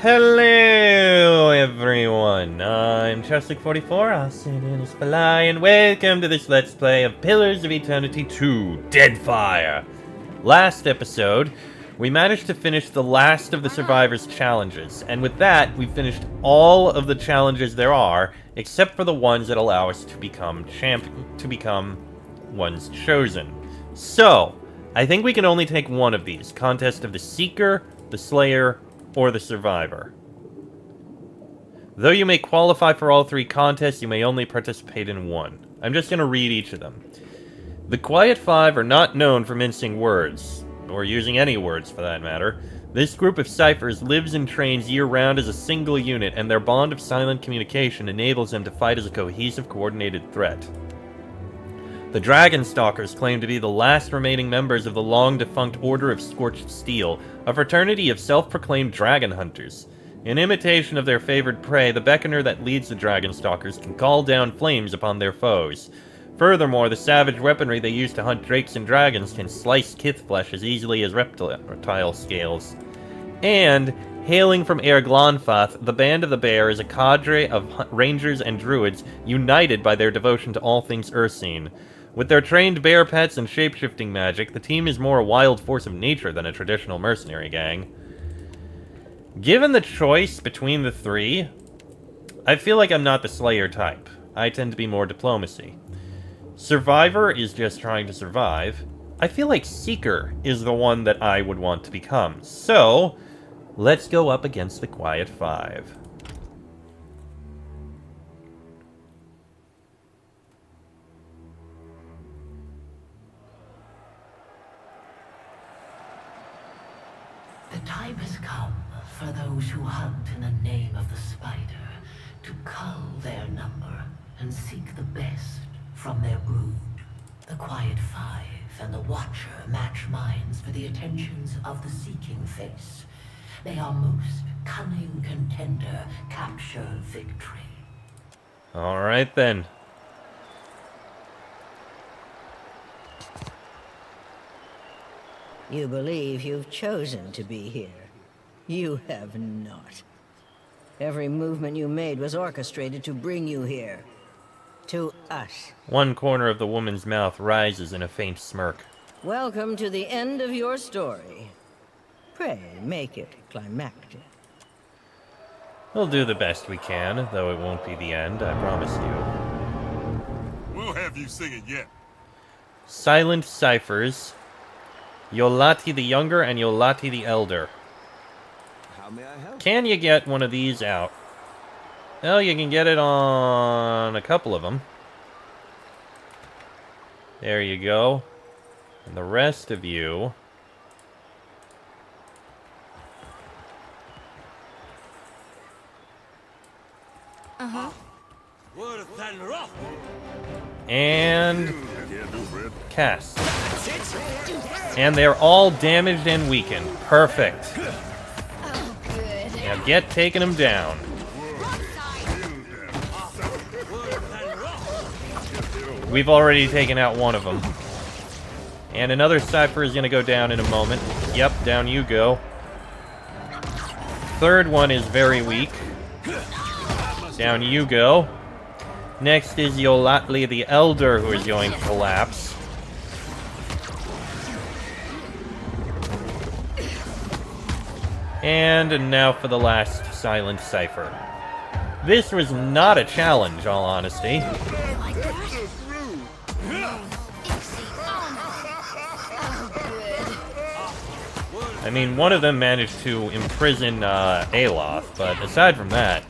Hello everyone, I'm Chestic44, also known as Falai, and welcome to this Let's Play of Pillars of Eternity 2, Deadfire! Last episode, we managed to finish the last of the Survivors' challenges, and with that, we finished all of the challenges there are, except for the ones that allow us to become ones chosen. So, I think we can only take one of these, Contest of the Seeker, the Slayer, or the Survivor. Though you may qualify for all three contests, you may only participate in one. I'm just going to read each of them. The Quiet Five are not known for mincing words, or using any words for that matter. This group of ciphers lives and trains year-round as a single unit, and their bond of silent communication enables them to fight as a cohesive, coordinated threat. The Dragonstalkers claim to be the last remaining members of the long-defunct Order of Scorched Steel, a fraternity of self-proclaimed dragon hunters. In imitation of their favored prey, the beckoner that leads the Dragonstalkers can call down flames upon their foes. Furthermore, the savage weaponry they use to hunt drakes and dragons can slice kith flesh as easily as reptile scales. And, hailing from Air Glonfath, the Band of the Bear is a cadre of rangers and druids united by their devotion to all things Ursine. With their trained bear pets and shape-shifting magic, the team is more a wild force of nature than a traditional mercenary gang. Given the choice between the three, I feel like I'm not the Slayer type. I tend to be more diplomacy. Survivor is just trying to survive. I feel like Seeker is the one that I would want to become. So, let's go up against the Quiet Five. The time has come for those who hunt in the name of the spider to cull their number and seek the best from their brood. The Quiet Five and the Watcher match minds for the attentions of the seeking face. May our most cunning contender capture victory. Alright then. You believe you've chosen to be here. You have not. Every movement you made was orchestrated to bring you here. To us. One corner of the woman's mouth rises in a faint smirk. Welcome to the end of your story. Pray, make it climactic. We'll do the best we can, though it won't be the end, I promise you. We'll have you sing it yet. Silent Ciphers. Yolati the Younger and Yolati the Elder. How may I help? Can you get one of these out? Well, you can get it on a couple of them. There you go. And the rest of you... And... cast. And they're all damaged and weakened. Perfect. Oh, good. Now get taking them down. We've already taken out one of them. And another cipher is going to go down in a moment. Yep, down you go. Third one is very weak. Down you go. Next is Yolatli the Elder, who is going to collapse. And now for the last silent cipher. This was not a challenge, all honesty. Like that? Oh, good. I mean, one of them managed to imprison Aloth, but aside from that,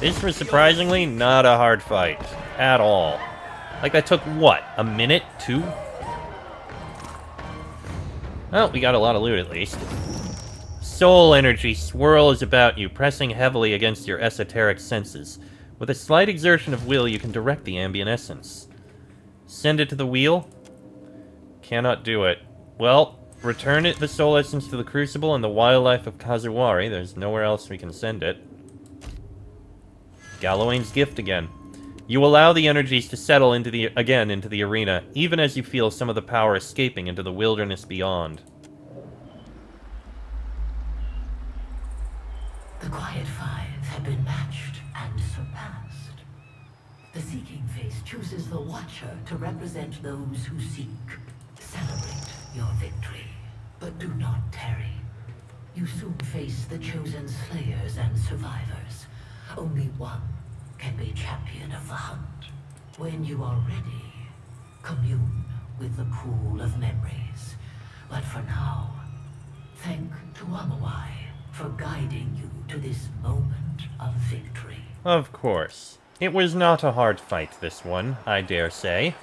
this was surprisingly not a hard fight. At all. Like, that took, what, a minute? 2? Well, we got a lot of loot at least. Soul energy swirls about you, pressing heavily against your esoteric senses. With a slight exertion of will, you can direct the ambient essence. Send it to the wheel? Cannot do it. Well, return it, the soul essence, to the crucible and the wildlife of Kazuwari. There's nowhere else we can send it. Galawain's gift again. You allow the energies to settle into the arena, even as you feel some of the power escaping into the wilderness beyond. The Quiet Five have been matched and surpassed. The Seeking Face chooses the Watcher to represent those who seek. Celebrate your victory, but do not tarry. You soon face the chosen slayers and survivors. Only one can be champion of the hunt. When you are ready, commune with the pool of memories. But for now, thank Tuamawai for guiding you to this moment of victory. Of course. It was not a hard fight, this one, I dare say.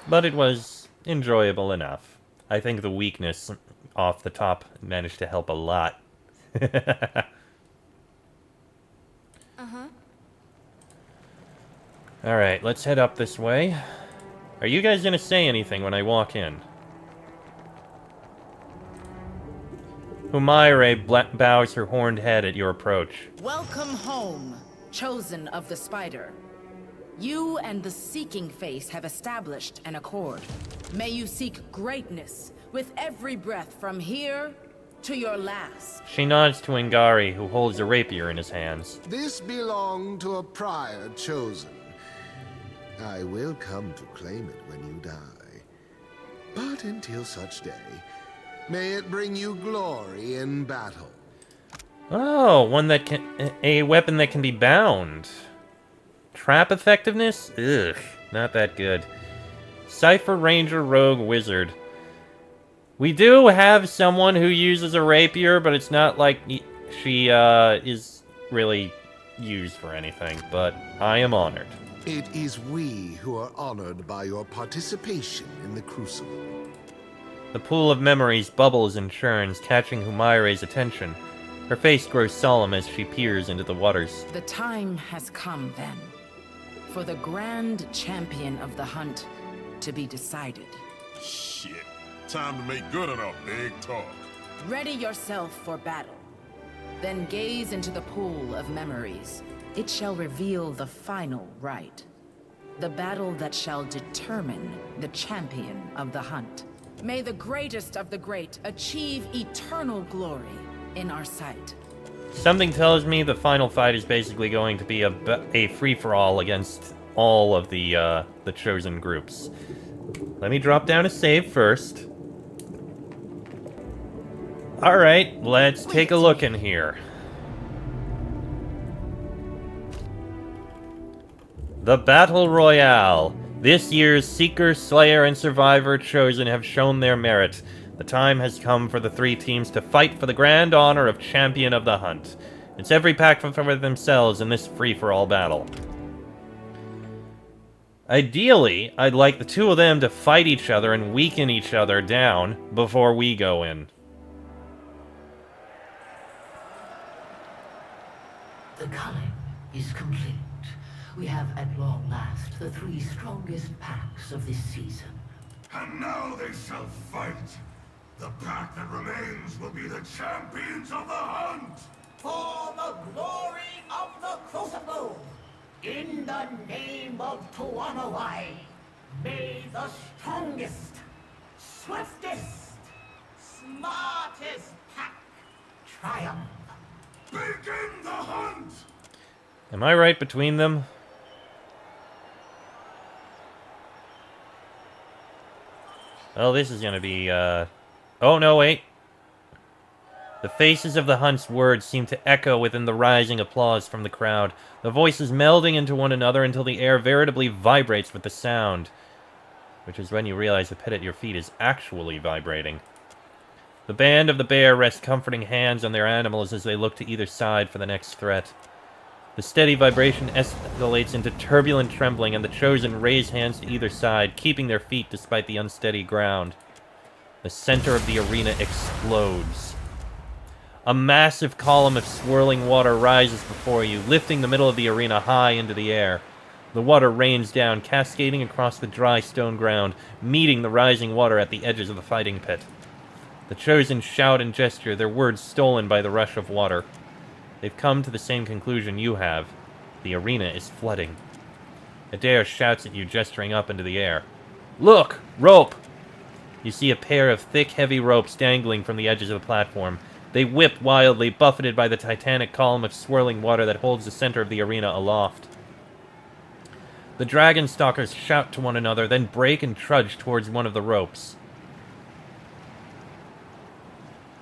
But it was enjoyable enough. I think the weakness off the top managed to help a lot. Alright, let's head up this way. Are you guys gonna say anything when I walk in? Humaire bows her horned head at your approach. Welcome home, chosen of the spider. You and the Seeking Face have established an accord. May you seek greatness with every breath from here to your last. She nods to Ingari, who holds a rapier in his hands. This belonged to a prior chosen. I will come to claim it when you die. But until such day, may it bring you glory in battle. Oh, one that can... a weapon that can be bound. Trap effectiveness? Ugh, not that good. Cypher Ranger Rogue Wizard. We do have someone who uses a rapier, but it's not like she is really used for anything, but I am honored. It is we who are honored by your participation in the Crucible. The pool of memories bubbles and churns, catching Humaire's attention. Her face grows solemn as she peers into the waters. The time has come, then, for the grand champion of the hunt to be decided. Shit. Time to make good on our big talk. Ready yourself for battle. Then gaze into the pool of memories. It shall reveal the final right. The battle that shall determine the champion of the hunt. May the greatest of the great achieve eternal glory in our sight. Something tells me the final fight is basically going to be a free-for-all against all of the chosen groups. Let me drop down a save first. Alright, let's take a look in here. The Battle Royale. This year's Seeker, Slayer, and Survivor chosen have shown their merit. The time has come for the three teams to fight for the grand honor of Champion of the Hunt. It's every pack for themselves in this free-for-all battle. Ideally, I'd like the two of them to fight each other and weaken each other down before we go in. The culling is complete. We have at long last the three strongest packs of this season. And now they shall fight. The pack that remains will be the champions of the hunt. For the glory of the Crucible, in the name of Tuamawai, may the strongest, swiftest, smartest pack triumph. Begin the hunt! Am I right between them? Well, this is gonna be, oh, no, wait. The faces of the hunt's words seem to echo within the rising applause from the crowd, the voices melding into one another until the air veritably vibrates with the sound. Which is when you realize the pit at your feet is actually vibrating. The band of the bear rest comforting hands on their animals as they look to either side for the next threat. The steady vibration escalates into turbulent trembling, and the chosen raise hands to either side, keeping their feet despite the unsteady ground. The center of the arena explodes. A massive column of swirling water rises before you, lifting the middle of the arena high into the air. The water rains down, cascading across the dry stone ground, meeting the rising water at the edges of the fighting pit. The chosen shout and gesture, their words stolen by the rush of water. They've come to the same conclusion you have. The arena is flooding. Adair shouts at you, gesturing up into the air. Look! Rope! You see a pair of thick, heavy ropes dangling from the edges of the platform. They whip wildly, buffeted by the titanic column of swirling water that holds the center of the arena aloft. The dragon stalkers shout to one another, then break and trudge towards one of the ropes.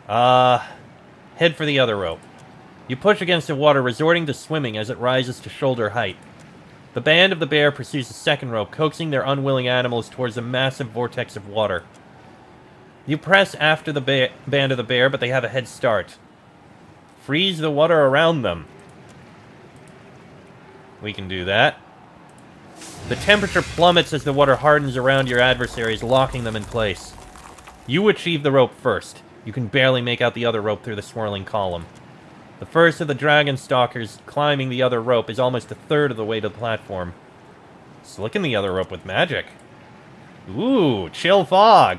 Head for the other rope. You push against the water, resorting to swimming as it rises to shoulder height. The band of the bear pursues the second rope, coaxing their unwilling animals towards a massive vortex of water. You press after the band of the bear, but they have a head start. Freeze the water around them. We can do that. The temperature plummets as the water hardens around your adversaries, locking them in place. You achieve the rope first. You can barely make out the other rope through the swirling column. The first of the dragon stalkers climbing the other rope is almost a third of the way to the platform. Slicking the other rope with magic. Ooh, chill fog!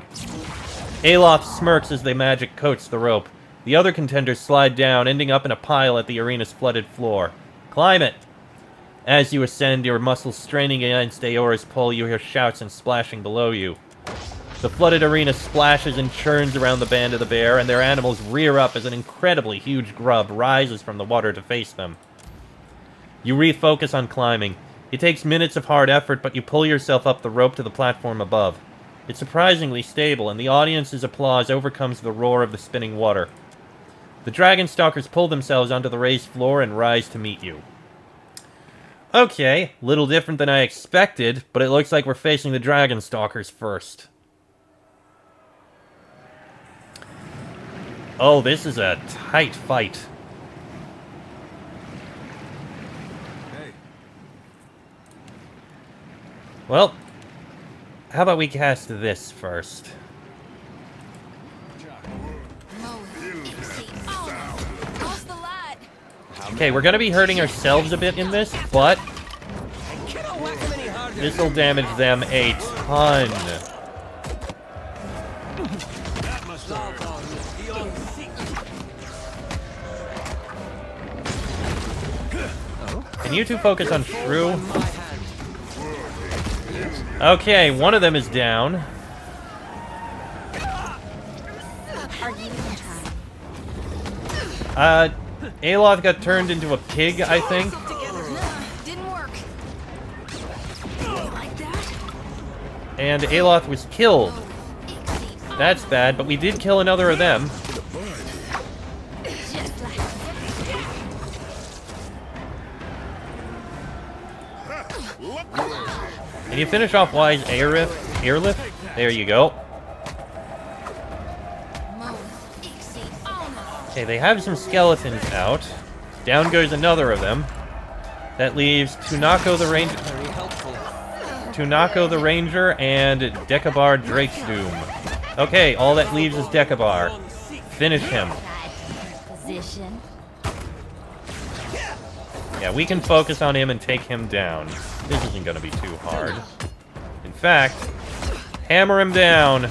Aloth smirks as the magic coats the rope. The other contenders slide down, ending up in a pile at the arena's flooded floor. Climb it! As you ascend, your muscles straining against Aora's pull, you hear shouts and splashing below you. The flooded arena splashes and churns around the band of the bear, and their animals rear up as an incredibly huge grub rises from the water to face them. You refocus on climbing. It takes minutes of hard effort, but you pull yourself up the rope to the platform above. It's surprisingly stable, and the audience's applause overcomes the roar of the spinning water. The dragon stalkers pull themselves onto the raised floor and rise to meet you. Okay, little different than I expected, but it looks like we're facing the dragon stalkers first. Oh, this is a tight fight. Hey. Well, how about we cast this first? Okay, we're gonna be hurting ourselves a bit in this, but this'll damage them a ton. Can you two focus on Shrew? Okay, one of them is down. Aloth got turned into a pig, I think. Didn't work. Like that? And Aloth was killed. That's bad, but we did kill another of them. Just like Can you finish off Wise Airlift? There you go. Okay, they have some skeletons out. Down goes another of them. That leaves Tunako the Ranger. Tunako the Ranger and Dekabar Drake's Doom. Okay, all that leaves is Dekabar. Finish him. position. Yeah, we can focus on him and take him down. This isn't gonna be too hard. In fact, hammer him down.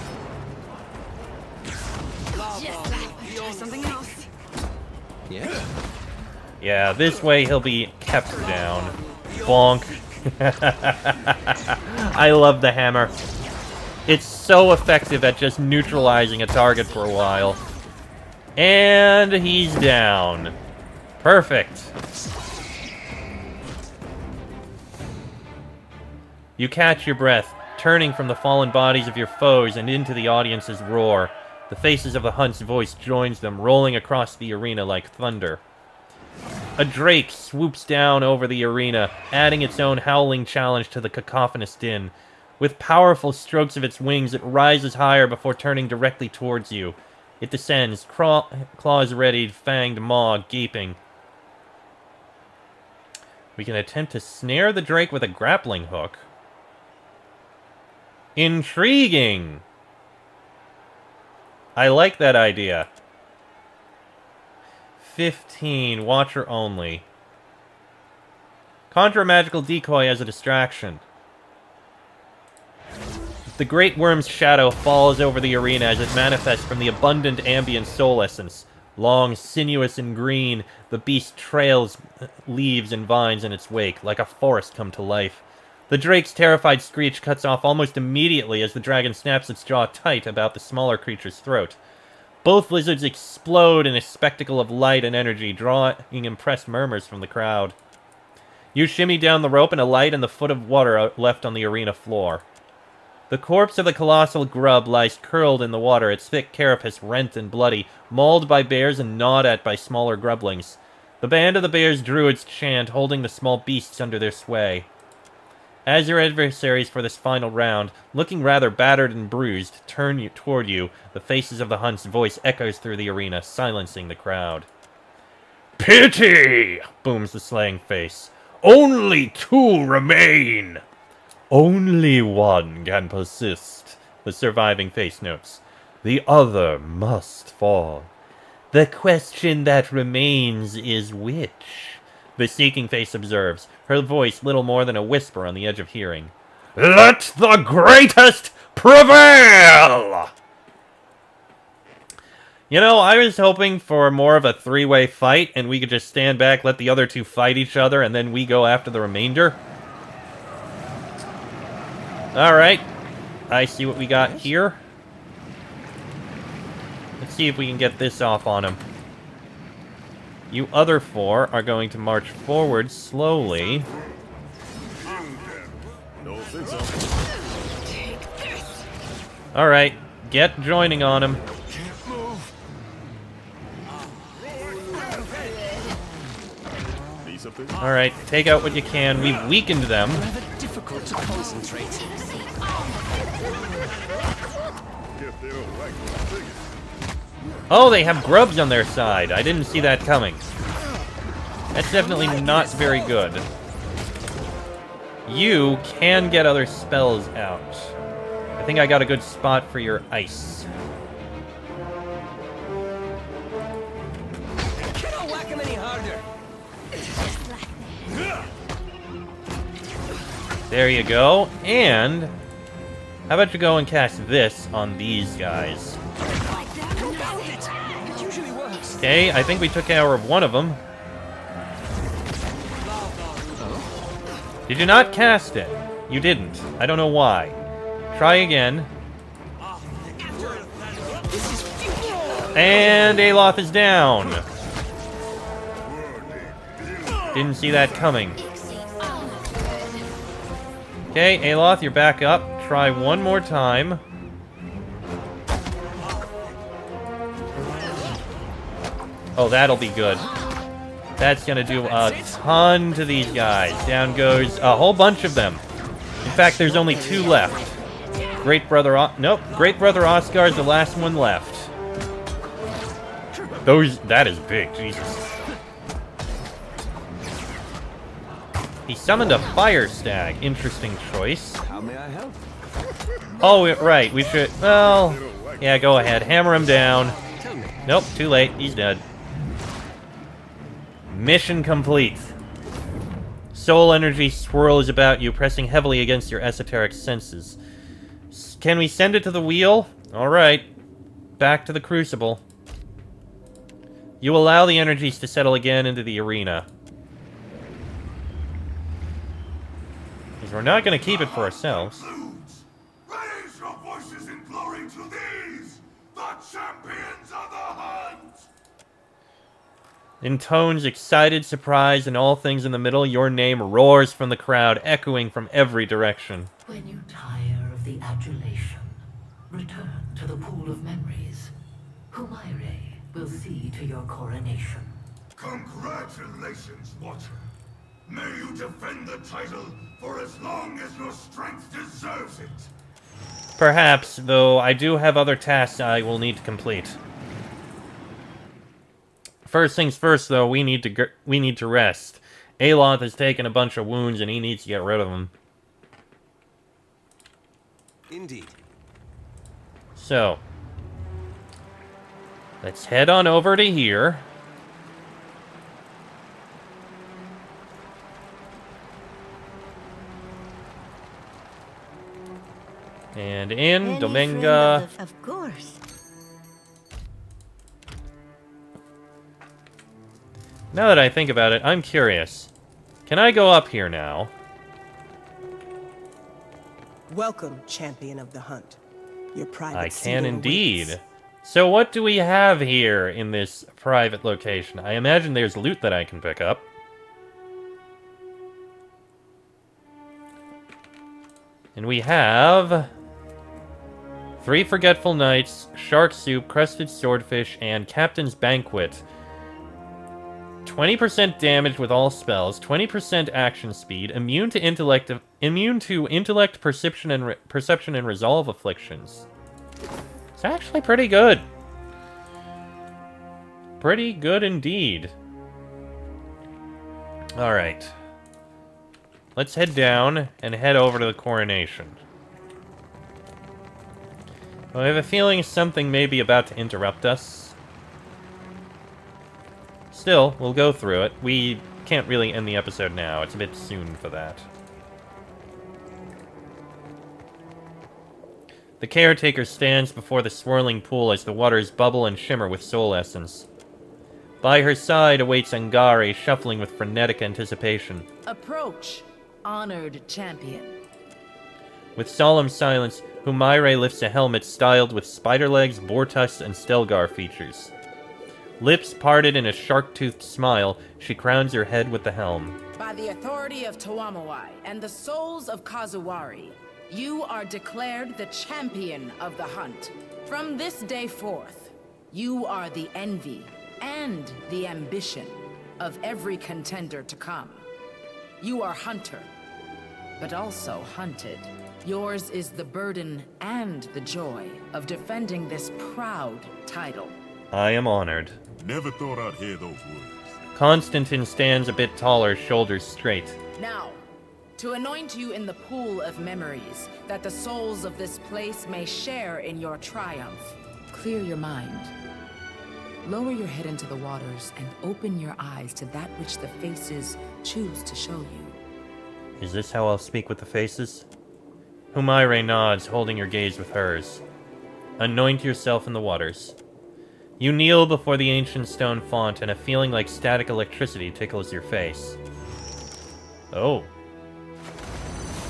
Try something else. Yeah, this way he'll be kept down. Bonk. I love the hammer. It's so effective at just neutralizing a target for a while. And he's down. Perfect. You catch your breath, turning from the fallen bodies of your foes and into the audience's roar. The faces of the hunt's voice joins them, rolling across the arena like thunder. A drake swoops down over the arena, adding its own howling challenge to the cacophonous din. With powerful strokes of its wings, it rises higher before turning directly towards you. It descends, claws readied, fanged maw gaping. We can attempt to snare the drake with a grappling hook. Intriguing! I like that idea. 15, watcher only. Conjure a magical decoy as a distraction. The great worm's shadow falls over the arena as it manifests from the abundant ambient soul essence. Long, sinuous, and green, the beast trails leaves and vines in its wake, like a forest come to life. The drake's terrified screech cuts off almost immediately as the dragon snaps its jaw tight about the smaller creature's throat. Both lizards explode in a spectacle of light and energy, drawing impressed murmurs from the crowd. You shimmy down the rope and alight in the foot of water left on the arena floor. The corpse of the colossal grub lies curled in the water, its thick carapace rent and bloody, mauled by bears and gnawed at by smaller grublings. The band of the bears druids chant, holding the small beasts under their sway. As your adversaries for this final round, looking rather battered and bruised, turn toward you, the faces of the hunt's voice echoes through the arena, silencing the crowd. "Pity!" booms the slaying face. "Only 2 remain!" "Only 1 can persist," the surviving face notes. "The other must fall." "The question that remains is which?" the seeking face observes, her voice little more than a whisper on the edge of hearing. "Let the greatest prevail!" You know, I was hoping for more of a 3-way fight, and we could just stand back, let the other 2 fight each other, and then we go after the remainder. Alright. I see what we got here. Let's see if we can get this off on him. You other 4 are going to march forward slowly. Alright, get joining on him. Alright, take out what you can. We've weakened them. Difficult to concentrate. Oh, they have grubs on their side. I didn't see that coming. That's definitely not very good. You can get other spells out. I think I got a good spot for your ice. Cannot whack him any harder. There you go. And how about you go and cast this on these guys? It usually works. Okay, I think we took care of one of them. Did you not cast it? You didn't. I don't know why. Try again. And Aloth is down. Didn't see that coming. Okay, Aloth, you're back up. Try one more time. Oh, that'll be good. That's gonna do a ton to these guys. Down goes a whole bunch of them. In fact, there's only 2 left. Great Brother nope, Great Brother Oscar is the last one left. That is big, Jesus. He summoned a fire stag. Interesting choice. How may I help? Oh, right, we should, well, yeah, go ahead. Hammer him down. Nope, too late. He's dead. Mission complete. Soul energy swirls about you, pressing heavily against your esoteric senses. Can we send it to the wheel? Alright. Back to the crucible. You allow the energies to settle again into the arena. Because we're not going to keep it for ourselves. Raise your voices in glory to these, the champions of the hunt! In tones excited, surprise, and all things in the middle, your name roars from the crowd, echoing from every direction. When you tire of the adulation, return to the pool of memories. Humaire will see to your coronation. Congratulations, Watcher. May you defend the title for as long as your strength deserves it. Perhaps, though I do have other tasks I will need to complete. First things first, though, we need to rest. Aloth has taken a bunch of wounds, and he needs to get rid of them. Indeed. So, let's head on over to here. And in, Any Dominga. friend of course. Now that I think about it, I'm curious. Can I go up here now? Welcome, champion of the hunt. Your private I seal can indeed. awaits. So what do we have here in this private location? I imagine there's loot that I can pick up. And we have 3 Forgetful Knights, Shark Soup, Crusted Swordfish, and Captain's Banquet. 20% damage with all spells, 20% action speed, immune to intellect, perception, and resolve afflictions. It's actually pretty good. Pretty good indeed. Alright. Let's head down and head over to the coronation. Well, I have a feeling something may be about to interrupt us. Still, we'll go through it. We can't really end the episode now. It's a bit soon for that. The caretaker stands before the swirling pool as the waters bubble and shimmer with soul essence. By her side awaits Angari, shuffling with frenetic anticipation. Approach, honored champion. With solemn silence, Humaire lifts a helmet styled with spider legs, boar tusks, and Stelgar features. Lips parted in a shark-toothed smile, she crowns her head with the helm. By the authority of Tawamawai and the souls of Kazuwari, you are declared the champion of the hunt. From this day forth, you are the envy and the ambition of every contender to come. You are hunter, but also hunted. Yours is the burden and the joy of defending this proud title. I am honored. Never thought I'd hear those words. Constantine stands a bit taller, shoulders straight. Now, to anoint you in the pool of memories, that the souls of this place may share in your triumph. Clear your mind. Lower your head into the waters and open your eyes to that which the faces choose to show you. Is this how I'll speak with the faces? Humaire nods, holding your gaze with hers. Anoint yourself in the waters. You kneel before the ancient stone font, and a feeling like static electricity tickles your face. Oh.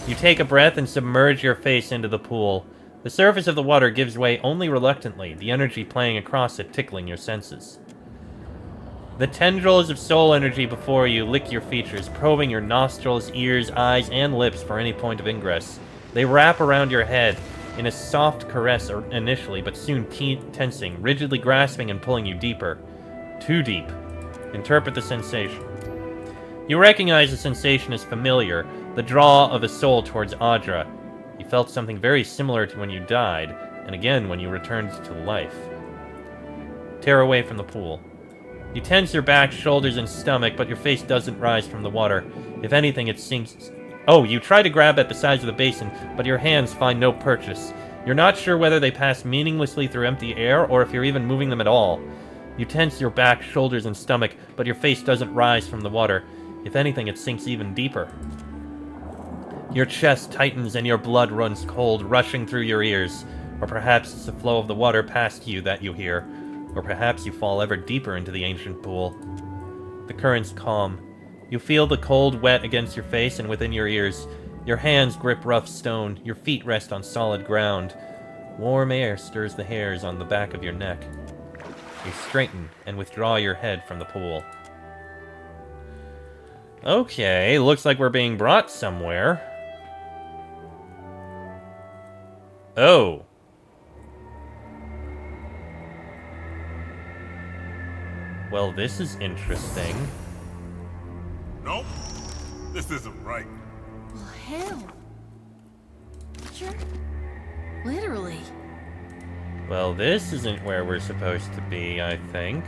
You take a breath and submerge your face into the pool. The surface of the water gives way only reluctantly, the energy playing across it tickling your senses. The tendrils of soul energy before you lick your features, probing your nostrils, ears, eyes, and lips for any point of ingress. They wrap around your head in a soft caress initially, but soon tensing, rigidly grasping and pulling you deeper. Too deep. Interpret the sensation. You recognize the sensation as familiar, the draw of a soul towards Audra. You felt something very similar to when you died, and again when you returned to life. Tear away from the pool. You tense your back, shoulders, and stomach, but your face doesn't rise from the water. If anything, it sinks. Oh, you try to grab at the sides of the basin, but your hands find no purchase. You're not sure whether they pass meaninglessly through empty air, or if you're even moving them at all. You tense your back, shoulders, and stomach, but your face doesn't rise from the water. If anything, it sinks even deeper. Your chest tightens and your blood runs cold, rushing through your ears. Or perhaps it's the flow of the water past you that you hear. Or perhaps you fall ever deeper into the ancient pool. The currents calm. You feel the cold wet against your face and within your ears. Your hands grip rough stone. Your feet rest on solid ground. Warm air stirs the hairs on the back of your neck. You straighten and withdraw your head from the pool. Okay, looks like we're being brought somewhere. Oh. Well, this is interesting. Nope. This isn't right. Well, hell. Sure. Literally. Well, this isn't where we're supposed to be, I think.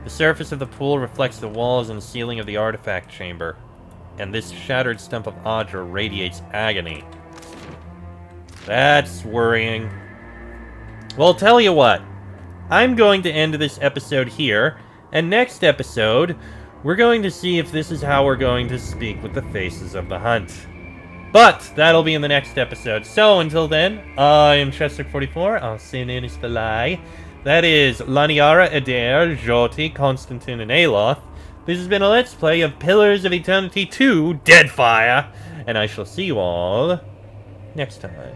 The surface of the pool reflects the walls and ceiling of the artifact chamber, and this shattered stump of Audra radiates agony. That's worrying. Well, tell you what. I'm going to end this episode here, and next episode, we're going to see if this is how we're going to speak with the faces of the hunt. But that'll be in the next episode. So until then, I am Chester44. I'll see you in the lie. That is Laniara, Adair, Joti, Constantine, and Aloth. This has been a Let's Play of Pillars of Eternity 2 Deadfire, and I shall see you all next time.